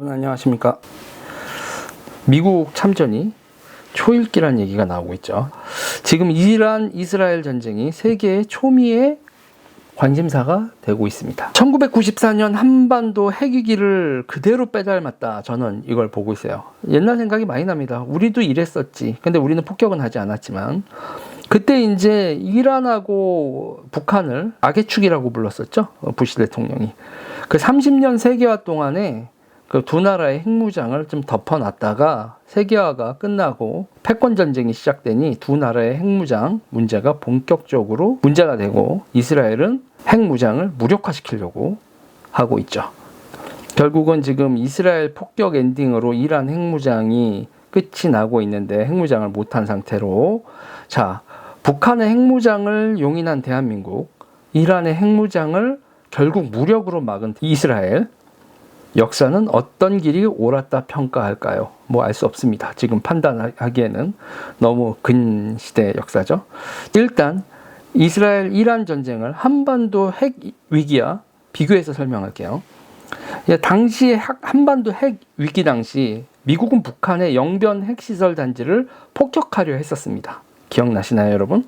여러분 안녕하십니까. 미국 참전이 초읽기란 얘기가 나오고 있죠. 지금 이란 이스라엘 전쟁이 세계의 초미의 관심사가 되고 있습니다. 1994년 한반도 핵위기를 그대로 빼닮았다. 저는 이걸 보고 있어요. 옛날 생각이 많이 납니다. 우리도 이랬었지. 근데 우리는 폭격은 하지 않았지만 그때 이제 이란하고 북한을 악의 축이라고 불렀었죠. 부시 대통령이. 그 30년 세계화 동안에 그 두 나라의 핵무장을 좀 덮어놨다가 세계화가 끝나고 패권 전쟁이 시작되니 두 나라의 핵무장 문제가 본격적으로 문제가 되고 이스라엘은 핵무장을 무력화시키려고 하고 있죠. 결국은 지금 이스라엘 폭격 엔딩으로 이란 핵무장이 끝이 나고 있는데 핵무장을 못한 상태로 자, 북한의 핵무장을 용인한 대한민국, 이란의 핵무장을 결국 무력으로 막은 이스라엘, 역사는 어떤 길이 옳았다 평가할까요? 뭐 알 수 없습니다. 지금 판단하기에는 너무 근시대 역사죠. 일단 이스라엘 이란 전쟁을 한반도 핵 위기와 비교해서 설명할게요. 당시 한반도 핵 위기 당시 미국은 북한의 영변 핵시설 단지를 폭격하려 했었습니다. 기억나시나요, 여러분?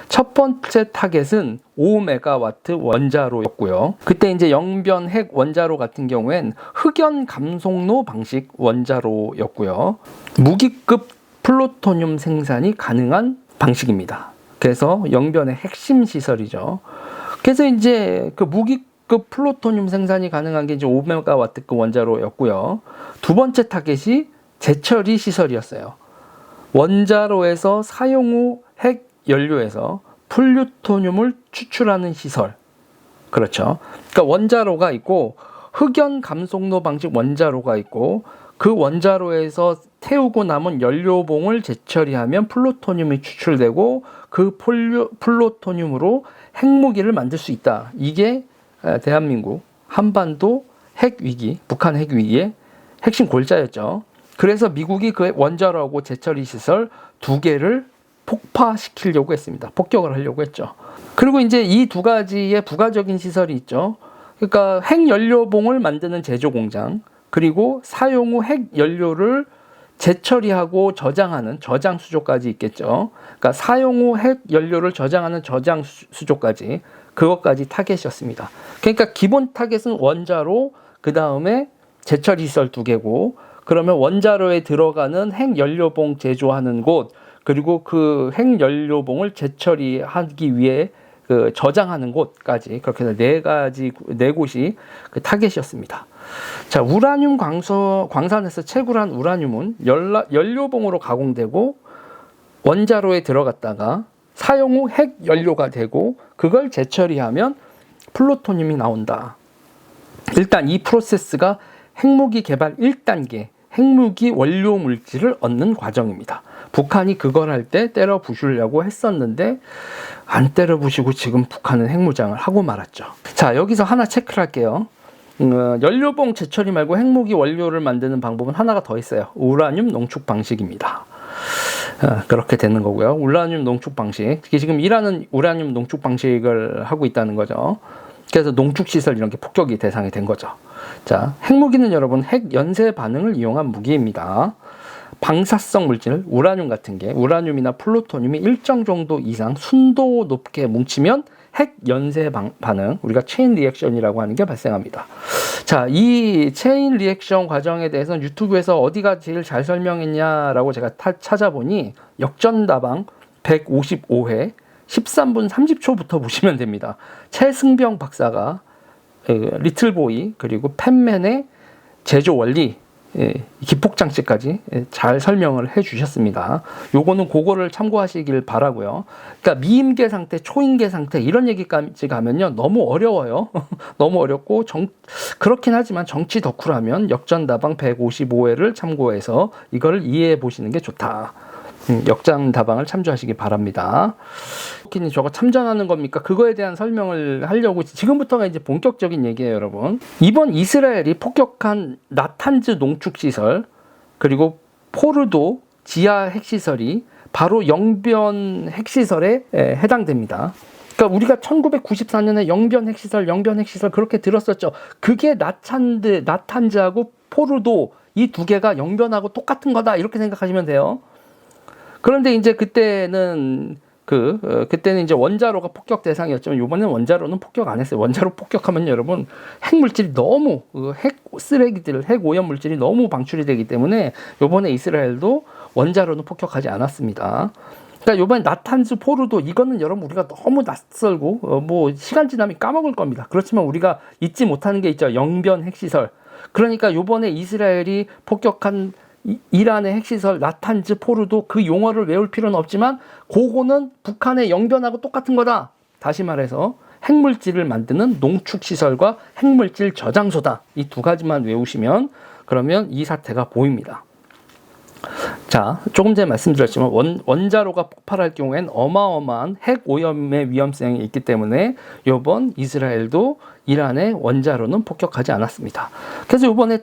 첫 번째 타겟은 5메가와트 원자로였고요. 그때 이제 영변 핵 원자로 같은 경우엔 흑연 감속로 방식 원자로였고요. 무기급 플루토늄 생산이 가능한 방식입니다. 그래서 영변의 핵심 시설이죠. 그래서 이제 그 무기급 플루토늄 생산이 가능한 게 이제 5메가와트급 원자로였고요. 두 번째 타겟이 재처리 시설이었어요. 원자로에서 사용 후 핵 연료에서 플루토늄을 추출하는 시설. 그렇죠. 그러니까 원자로가 있고 흑연 감속로 방식 원자로가 있고 그 원자로에서 태우고 남은 연료봉을 재처리하면 플루토늄이 추출되고 그 플루토늄으로 핵무기를 만들 수 있다. 이게 대한민국 한반도 핵위기, 북한 핵위기의 핵심 골자였죠. 그래서 미국이 그 원자로하고 재처리 시설 두 개를 폭파시키려고 했습니다. 폭격을 하려고 했죠. 그리고 이제 이 두 가지의 부가적인 시설이 있죠. 그러니까 핵연료봉을 만드는 제조 공장, 그리고 사용 후 핵연료를 재처리하고 저장하는 저장 수조까지 있겠죠. 그러니까 사용 후 핵연료를 저장하는 저장 수조까지, 그것까지 타겟이었습니다. 그러니까 기본 타겟은 원자로, 그 다음에 재처리 시설 두 개고, 그러면 원자로에 들어가는 핵연료봉 제조하는 곳, 그리고 그 핵연료봉을 재처리하기 위해 그 저장하는 곳까지, 그렇게 해서 네 곳이 그 타겟이었습니다. 자, 우라늄 광산에서 채굴한 우라늄은 연료봉으로 가공되고 원자로에 들어갔다가 사용 후 핵연료가 되고 그걸 재처리하면 플루토늄이 나온다. 일단 이 프로세스가 핵무기 개발 1단계, 핵무기 원료 물질을 얻는 과정입니다. 북한이 그걸 할 때 때려 부수려고 했었는데 안 때려 부시고 지금 북한은 핵무장을 하고 말았죠. 자, 여기서 하나 체크를 할게요. 연료봉 재처리 말고 핵무기 원료를 만드는 방법은 하나가 더 있어요. 우라늄 농축 방식입니다. 그렇게 되는 거고요. 우라늄 농축 방식. 지금 이란은 우라늄 농축 방식을 하고 있다는 거죠. 그래서 농축시설 이런 게 폭격이 대상이 된 거죠. 자, 핵무기는 여러분 핵 연쇄 반응을 이용한 무기입니다. 방사성 물질, 우라늄 같은 게, 우라늄이나 플루토늄이 일정 정도 이상 순도 높게 뭉치면 핵 연쇄 반응, 우리가 체인 리액션이라고 하는 게 발생합니다. 자, 이 체인 리액션 과정에 대해서는 유튜브에서 어디가 제일 잘 설명했냐라고 제가 찾아보니 역전다방 155회 13분 30초부터 보시면 됩니다. 최승병 박사가 리틀보이 그리고 팬맨의 제조 원리, 기폭장치까지 잘 설명을 해 주셨습니다. 요거는 그거를 참고하시길 바라고요. 그러니까 미임계 상태, 초임계 상태 이런 얘기까지 가면요 너무 어려워요. 너무 어렵고 그렇긴 하지만 정치 덕후라면 역전다방 155회를 참고해서 이거를 이해해 보시는 게 좋다. 역전다방을 참조하시기 바랍니다. 북한이 저거 참전하는 겁니까? 그거에 대한 설명을 하려고 지금부터가 이제 본격적인 얘기예요, 여러분. 이번 이스라엘이 폭격한 나탄즈 농축시설 그리고 포르도 지하 핵시설이 바로 영변 핵시설에 해당됩니다. 그러니까 우리가 1994년에 영변 핵시설 그렇게 들었었죠. 그게 나탄즈하고 포르도 이 두 개가 영변하고 똑같은 거다 이렇게 생각하시면 돼요. 그런데 이제 그때는 이제 원자로가 폭격 대상이었지만 이번에는 원자로는 폭격 안 했어요. 원자로 폭격하면 여러분 핵물질이 너무 핵 쓰레기들, 핵 오염 물질이 너무 방출이 되기 때문에 이번에 이스라엘도 원자로는 폭격하지 않았습니다. 그러니까 이번에 나탄즈 포르도 이거는 여러분 우리가 너무 낯설고 뭐 시간 지나면 까먹을 겁니다. 그렇지만 우리가 잊지 못하는 게 있죠. 영변 핵시설. 그러니까 이번에 이스라엘이 폭격한 이란의 핵시설 나탄즈 포르도 그 용어를 외울 필요는 없지만 그거는 북한의 영변하고 똑같은 거다. 다시 말해서 핵물질을 만드는 농축시설과 핵물질 저장소다. 이 두 가지만 외우시면 그러면 이 사태가 보입니다. 자, 조금 전에 말씀드렸지만 원자로가 폭발할 경우엔 어마어마한 핵 오염의 위험성이 있기 때문에 이번 이스라엘도 이란의 원자로는 폭격하지 않았습니다. 그래서 이번에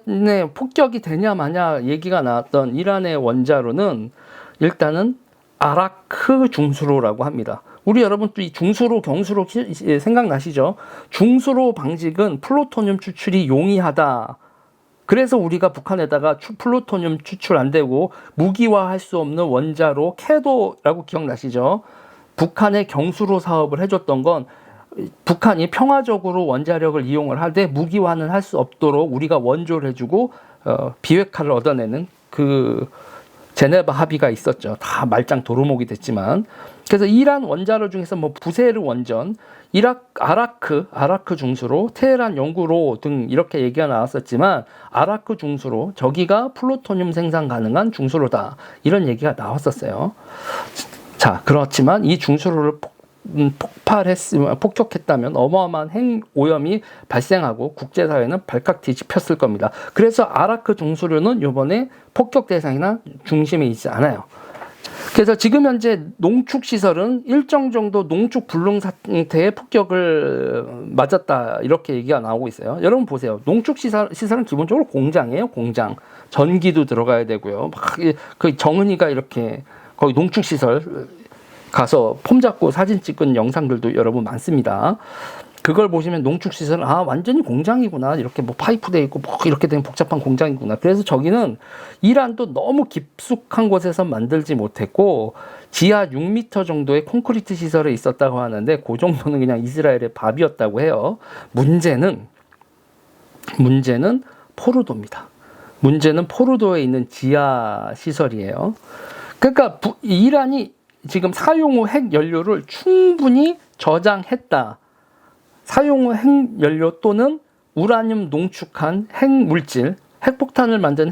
폭격이 되냐 마냐 얘기가 나왔던 이란의 원자로는 일단은 아라크 중수로라고 합니다. 우리 여러분 또 이 중수로, 경수로 생각나시죠? 중수로 방식은 플루토늄 추출이 용이하다. 그래서 우리가 북한에다가 플루토늄 추출 안 되고 무기화할 수 없는 원자로 캐도라고 기억나시죠? 북한의 경수로 사업을 해줬던 건 북한이 평화적으로 원자력을 이용을 하되 무기화는 할 수 없도록 우리가 원조를 해주고 비핵화를 얻어내는 그 제네바 합의가 있었죠. 다 말짱 도루묵이 됐지만. 그래서 이란 원자로 중에서 뭐 부세르 원전, 아라크 중수로, 테헤란 연구로 등 이렇게 얘기가 나왔었지만 아라크 중수로 저기가 플루토늄 생산 가능한 중수로다. 이런 얘기가 나왔었어요. 자, 그렇지만 이 중수로를 폭격했다면 어마어마한 핵 오염이 발생하고 국제사회는 발칵 뒤집혔을 겁니다. 그래서 아라크 중수로는 이번에 폭격 대상이나 중심에 있지 않아요. 그래서 지금 현재 농축시설은 일정 정도 농축 불능 상태의 폭격을 맞았다 이렇게 얘기가 나오고 있어요. 여러분 보세요. 농축시설은 기본적으로 공장이에요. 공장. 전기도 들어가야 되고요. 막 그 정은이가 이렇게 거기 농축시설 가서 폼 잡고 사진 찍은 영상들도 여러분 많습니다. 그걸 보시면 농축시설은 완전히 공장이구나. 이렇게 뭐 파이프 돼 있고 뭐 이렇게 된 복잡한 공장이구나. 그래서 저기는 이란도 너무 깊숙한 곳에서 만들지 못했고 지하 6m 정도의 콘크리트 시설에 있었다고 하는데 그 정도는 그냥 이스라엘의 밥이었다고 해요. 문제는 포르도입니다. 문제는 포르도에 있는 지하 시설이에요. 그러니까 이란이 지금 사용 후 핵 연료를 충분히 저장했다. 사용 후 핵 연료 또는 우라늄 농축한 핵물질, 핵폭탄을 만든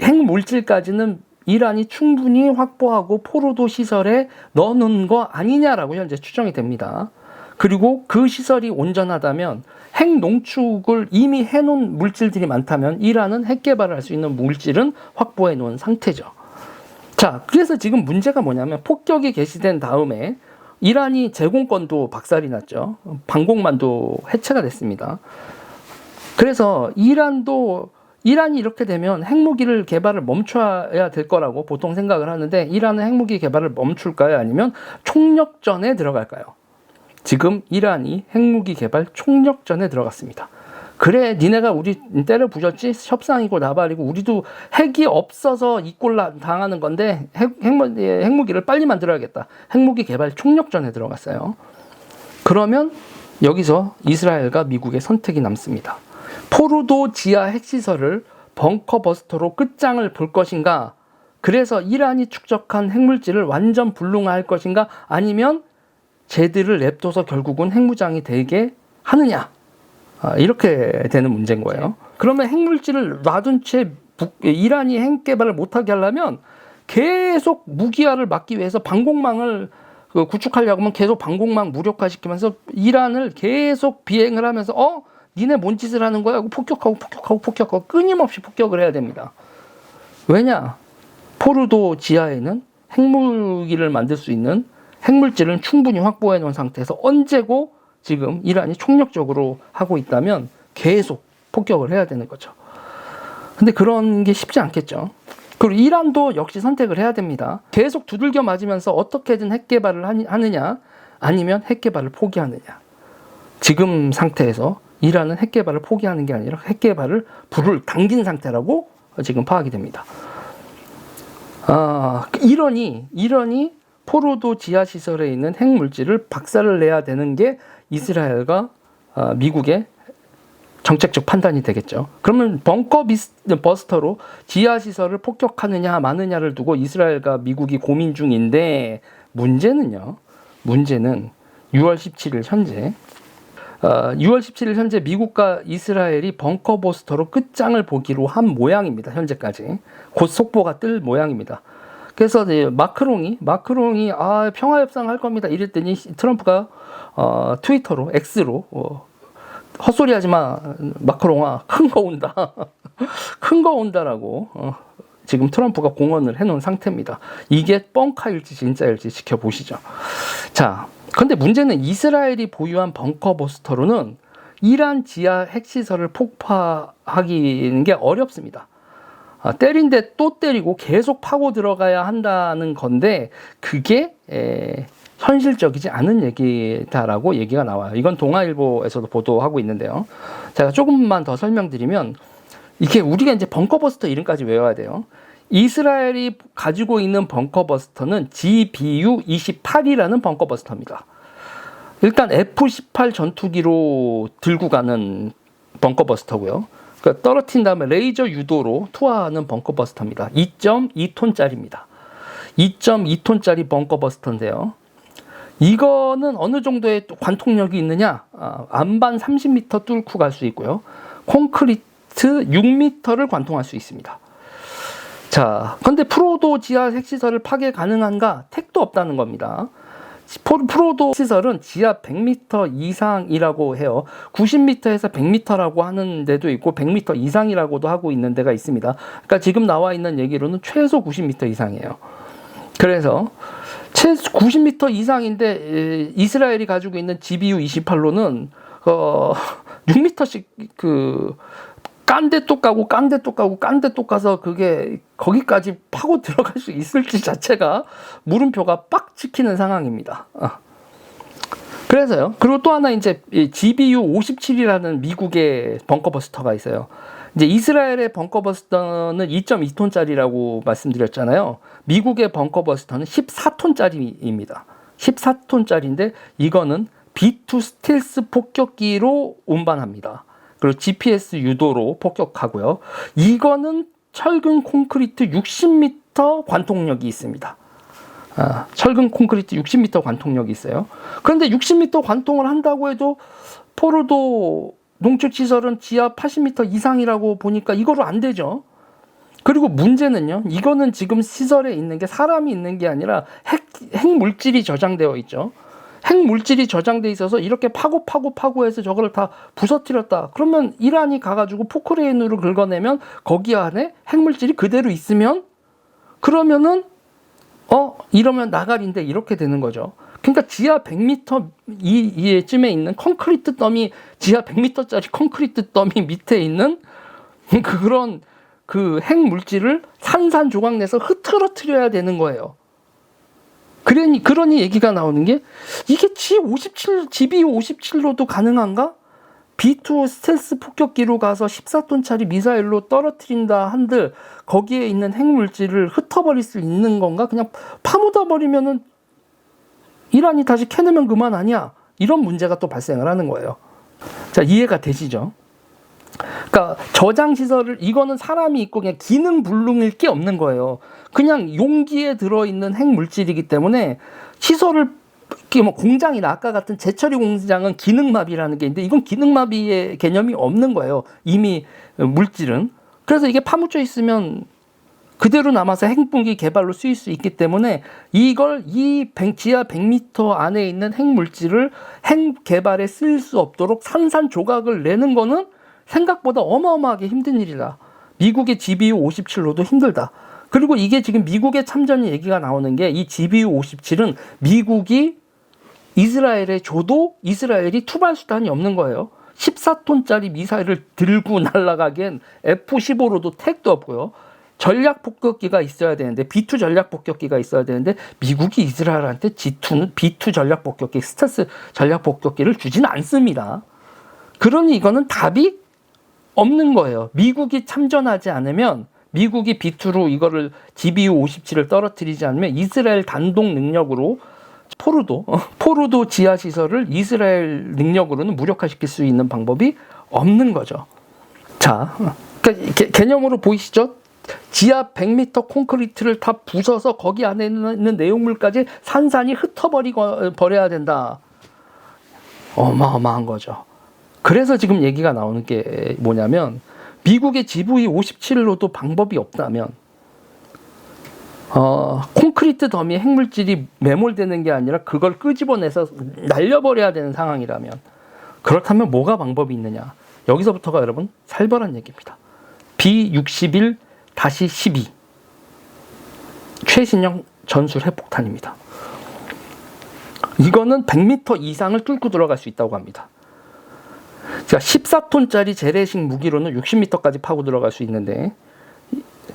핵물질까지는 이란이 충분히 확보하고 포르도 시설에 넣어놓은 거 아니냐라고 현재 추정이 됩니다. 그리고 그 시설이 온전하다면 핵 농축을 이미 해놓은 물질들이 많다면 이란은 핵 개발을 할 수 있는 물질은 확보해 놓은 상태죠. 자, 그래서 지금 문제가 뭐냐면 폭격이 개시된 다음에 이란이 제공권도 박살이 났죠. 방공만도 해체가 됐습니다. 그래서 이란이 이렇게 되면 핵무기를 개발을 멈춰야 될 거라고 보통 생각을 하는데 이란은 핵무기 개발을 멈출까요? 아니면 총력전에 들어갈까요? 지금 이란이 핵무기 개발 총력전에 들어갔습니다. 그래, 니네가 우리 때려 부셨지? 협상이고 나발이고 우리도 핵이 없어서 이 꼴 당하는 건데 핵무기를 빨리 만들어야겠다. 핵무기 개발 총력전에 들어갔어요. 그러면 여기서 이스라엘과 미국의 선택이 남습니다. 포르도 지하 핵시설을 벙커버스터로 끝장을 볼 것인가? 그래서 이란이 축적한 핵물질을 완전 불능화할 것인가? 아니면 쟤들을 냅둬서 결국은 핵무장이 되게 하느냐? 이렇게 되는 문제인 거예요. 그러면 핵물질을 놔둔 채 이란이 핵 개발을 못하게 하려면 계속 무기화를 막기 위해서 방공망을 구축하려고 하면 계속 방공망 무력화시키면서 이란을 계속 비행을 하면서 니네 뭔 짓을 하는 거야? 하고 폭격하고 끊임없이 폭격을 해야 됩니다. 왜냐? 포르도 지하에는 핵무기를 만들 수 있는 핵물질은 충분히 확보해 놓은 상태에서 언제고 지금 이란이 총력적으로 하고 있다면 계속 폭격을 해야 되는 거죠. 근데 그런 게 쉽지 않겠죠. 그리고 이란도 역시 선택을 해야 됩니다. 계속 두들겨 맞으면서 어떻게든 핵 개발을 하느냐 아니면 핵 개발을 포기하느냐. 지금 상태에서 이란은 핵 개발을 포기하는 게 아니라 핵 개발을 불을 당긴 상태라고 지금 파악이 됩니다. 이러니 포로도 지하 시설에 있는 핵 물질을 박살을 내야 되는 게 이스라엘과 미국의 정책적 판단이 되겠죠. 그러면 벙커 버스터로 지하 시설을 폭격하느냐 마느냐를 두고 이스라엘과 미국이 고민 중인데 문제는 6월 17일 현재 미국과 이스라엘이 벙커 버스터로 끝장을 보기로 한 모양입니다. 현재까지 곧 속보가 뜰 모양입니다. 그래서 마크롱이 평화 협상 할 겁니다. 이랬더니 트럼프가 트위터로 X로 헛소리 하지 마, 마크롱아, 큰 거 온다. 큰 거 온다라고 지금 트럼프가 공언을 해놓은 상태입니다. 이게 뻥카일지 진짜일지 지켜보시죠. 자, 근데 문제는 이스라엘이 보유한 벙커 버스터로는 이란 지하 핵시설을 폭파하기는 게 어렵습니다. 때린데 또 때리고 계속 파고 들어가야 한다는 건데 그게 현실적이지 않은 얘기다라고 얘기가 나와요. 이건 동아일보에서도 보도하고 있는데요. 제가 조금만 더 설명드리면 이게 우리가 이제 벙커버스터 이름까지 외워야 돼요. 이스라엘이 가지고 있는 벙커버스터는 GBU-28이라는 벙커버스터입니다. 일단 F-18 전투기로 들고 가는 벙커버스터고요. 그러니까 떨어뜨린 다음에 레이저 유도로 투하하는 벙커버스터입니다. 2.2톤짜리입니다. 2.2톤짜리 벙커버스터인데요. 이거는 어느 정도의 관통력이 있느냐? 안반 30m 뚫고 갈 수 있고요. 콘크리트 6m를 관통할 수 있습니다. 자, 근데 프로도 지하 핵시설을 파괴 가능한가? 택도 없다는 겁니다. 프로도 시설은 지하 100m 이상이라고 해요. 90m에서 100m라고 하는 데도 있고 100m 이상이라고도 하고 있는 데가 있습니다. 그러니까 지금 나와 있는 얘기로는 최소 90m 이상이에요. 그래서 최소 90m 이상인데 이스라엘이 가지고 있는 GBU-28로는 6m씩 깐데 또 까고 까서 그게 거기까지 파고 들어갈 수 있을지 자체가 물음표가 빡 찍히는 상황입니다. 그래서요. 그리고 또 하나 이제 GBU-57이라는 미국의 벙커버스터가 있어요. 이제 이스라엘의 벙커버스터는 2.2톤짜리라고 말씀드렸잖아요. 미국의 벙커버스터는 14톤짜리입니다. 14톤짜리인데 이거는 B2 스텔스 폭격기로 운반합니다. 그리고 GPS 유도로 폭격하고요. 이거는 철근 콘크리트 60m 관통력이 있습니다. 철근 콘크리트 60m 관통력이 있어요. 그런데 60m 관통을 한다고 해도 포로도 농축시설은 지하 80m 이상이라고 보니까 이거로 안 되죠. 그리고 문제는요. 이거는 지금 시설에 있는 게 사람이 있는 게 아니라 핵물질이 저장되어 있죠. 핵물질이 저장돼 있어서 이렇게 파고 해서 저거를 다 부서뜨렸다. 그러면 이란이 가가지고 포크레인으로 긁어내면 거기 안에 핵물질이 그대로 있으면 그러면은 이러면 나가리인데 이렇게 되는 거죠. 그러니까 지하 100m 이쯤에 있는 콘크리트 더미, 지하 100m짜리 콘크리트 더미 밑에 있는 그런 그 핵물질을 산산조각 내서 흐트러뜨려야 되는 거예요. 그러니 얘기가 나오는 게 이게 GBU-57로도 가능한가? B2 스텔스 폭격기로 가서 14톤짜리 미사일로 떨어뜨린다 한들 거기에 있는 핵물질을 흩어버릴 수 있는 건가? 그냥 파묻어버리면은 이란이 다시 캐내면 그만 아니야? 이런 문제가 또 발생을 하는 거예요. 자, 이해가 되시죠? 그러니까 저장시설을 이거는 사람이 있고 그냥 기능불능일 게 없는 거예요. 그냥 용기에 들어있는 핵물질이기 때문에 시설을 공장이나 아까 같은 재처리 공장은 기능마비라는 게 있는데 이건 기능마비의 개념이 없는 거예요. 이미 물질은. 그래서 이게 파묻혀 있으면 그대로 남아서 핵무기 개발로 쓰일 수 있기 때문에 이걸 지하 100m 안에 있는 핵물질을 핵 개발에 쓸 수 없도록 산산조각을 내는 거는 생각보다 어마어마하게 힘든 일이다. 미국의 GBU-57로도 힘들다. 그리고 이게 지금 미국의 참전 얘기가 나오는 게 이 GBU-57은 미국이 이스라엘에 줘도 이스라엘이 투발 수단이 없는 거예요. 14톤짜리 미사일을 들고 날아가기엔 F-15로도 택도 없고요. 전략 폭격기가 있어야 되는데 B2 전략 폭격기가 있어야 되는데 미국이 이스라엘한테 B2 전략 폭격기, 스텔스 전략 폭격기를 주지는 않습니다. 그러니 이거는 답이 없는 거예요. 미국이 참전하지 않으면, 미국이 B2로 이거를 GBU-57을 떨어뜨리지 않으면 이스라엘 단독 능력으로 포르도 지하 시설을 이스라엘 능력으로는 무력화시킬 수 있는 방법이 없는 거죠. 자, 그러니까 개념으로 보이시죠? 지하 100m 콘크리트를 다 부숴서 거기 안에 있는 내용물까지 산산이 버려야 된다. 어마어마한 거죠. 그래서 지금 얘기가 나오는 게 뭐냐면, 미국의 GBU-57로도 방법이 없다면, 콘크리트 더미에 핵물질이 매몰되는 게 아니라 그걸 끄집어내서 날려버려야 되는 상황이라면, 그렇다면 방법이 있느냐? 여기서부터가 여러분 살벌한 얘기입니다. B-61-12 최신형 전술 핵폭탄입니다. 이거는 100m 이상을 뚫고 들어갈 수 있다고 합니다. 자, 14톤짜리 재래식 무기로는 60m까지 파고 들어갈 수 있는데,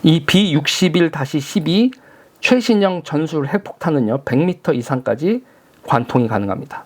이 B-61-12 최신형 전술 핵폭탄은요 100m 이상까지 관통이 가능합니다.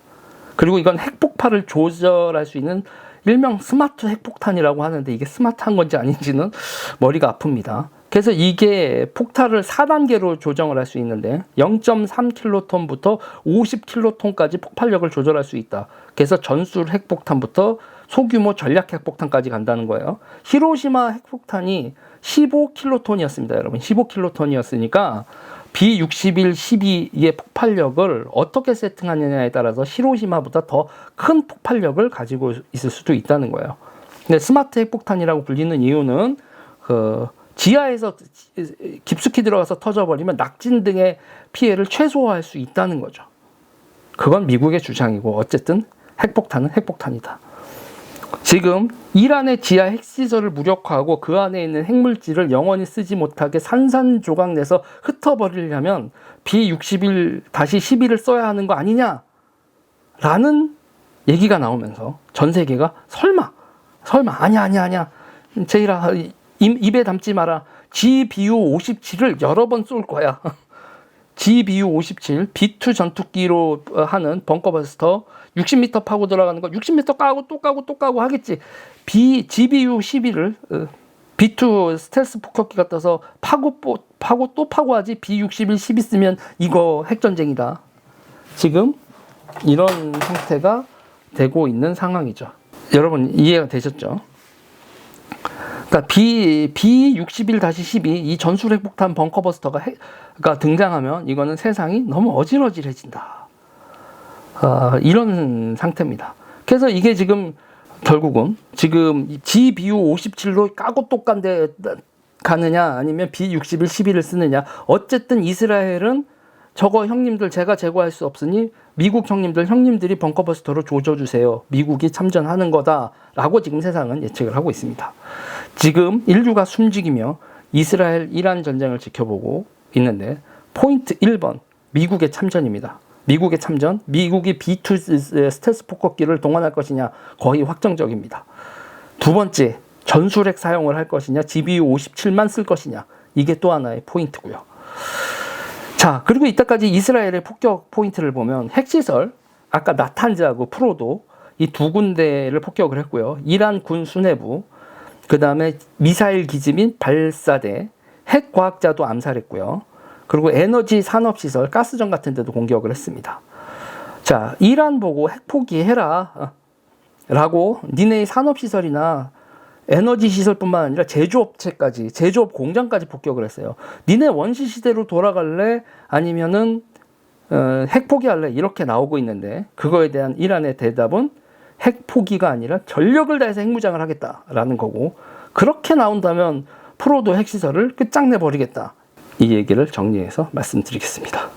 그리고 이건 핵폭발을 조절할 수 있는 일명 스마트 핵폭탄이라고 하는데, 이게 스마트한 건지 아닌지는 머리가 아픕니다. 그래서 이게 폭탄을 4단계로 조정을 할 수 있는데 0.3킬로톤부터 50킬로톤까지 폭발력을 조절할 수 있다. 그래서 전술 핵폭탄부터 소규모 전략 핵폭탄까지 간다는 거예요. 히로시마 핵폭탄이 15킬로톤이었습니다, 여러분. 15킬로톤이었으니까 B-61-12의 폭발력을 어떻게 세팅하느냐에 따라서 히로시마보다 더 큰 폭발력을 가지고 있을 수도 있다는 거예요. 근데 스마트 핵폭탄이라고 불리는 이유는 지하에서 깊숙이 들어가서 터져버리면 낙진 등의 피해를 최소화할 수 있다는 거죠. 그건 미국의 주장이고, 어쨌든 핵폭탄은 핵폭탄이다. 지금 이란의 지하 핵시설을 무력화하고 그 안에 있는 핵물질을 영원히 쓰지 못하게 산산조각 내서 흩어버리려면 B-61-12를 써야 하는 거 아니냐? 라는 얘기가 나오면서 전 세계가 설마 아니야 제이라 입에 담지 마라. GBU-57을 여러 번 쏠 거야. GBU-57 B2 전투기로 하는 벙커버스터 60m 파고 들어가는 거 60m 까고 또 까고 하겠지. GBU-12를 B2 스텔스 폭격기가 떠서 파고 또 파고 하지. B-61-12 쓰면 이거 핵전쟁이다. 지금 이런 상태가 되고 있는 상황이죠. 여러분 이해가 되셨죠? 그러니까 B-61-12 이 전술 핵폭탄 벙커버스터가 등장하면 이거는 세상이 너무 어질어질해진다. 이런 상태입니다. 그래서 이게 지금 결국은 지금 GBU-57로 까고 또 깐데 가느냐 아니면 B-61-12를 쓰느냐, 어쨌든 이스라엘은 저거 형님들 제가 제거할 수 없으니 미국 형님들이 벙커버스터로 조져주세요. 미국이 참전하는 거다라고 지금 세상은 예측을 하고 있습니다. 지금 인류가 숨죽이며 이스라엘 이란 전쟁을 지켜보고 있는데, 포인트 1번 미국의 참전입니다. 미국의 참전, 미국이 B2 스텔스 폭격기를 동원할 것이냐 거의 확정적입니다. 두 번째, 전술핵 사용을 할 것이냐, GBU-57만 쓸 것이냐, 이게 또 하나의 포인트고요. 자, 그리고 이때까지 이스라엘의 폭격 포인트를 보면 핵시설, 아까 나탄즈하고 프로도 이 두 군데를 폭격을 했고요. 이란 군 수뇌부, 그 다음에 미사일 기지민 발사대, 핵과학자도 암살했고요. 그리고 에너지 산업시설, 가스전 같은 데도 공격을 했습니다. 자, 이란 보고 핵 포기해라 라고 니네의 산업시설이나 에너지 시설뿐만 아니라 제조업체까지, 제조업 공장까지 폭격을 했어요. 니네 원시 시대로 돌아갈래? 아니면은 핵 포기할래? 이렇게 나오고 있는데, 그거에 대한 이란의 대답은 핵 포기가 아니라 전력을 다해서 핵무장을 하겠다라는 거고, 그렇게 나온다면 프로도 핵시설을 끝장내 버리겠다. 이 얘기를 정리해서 말씀드리겠습니다.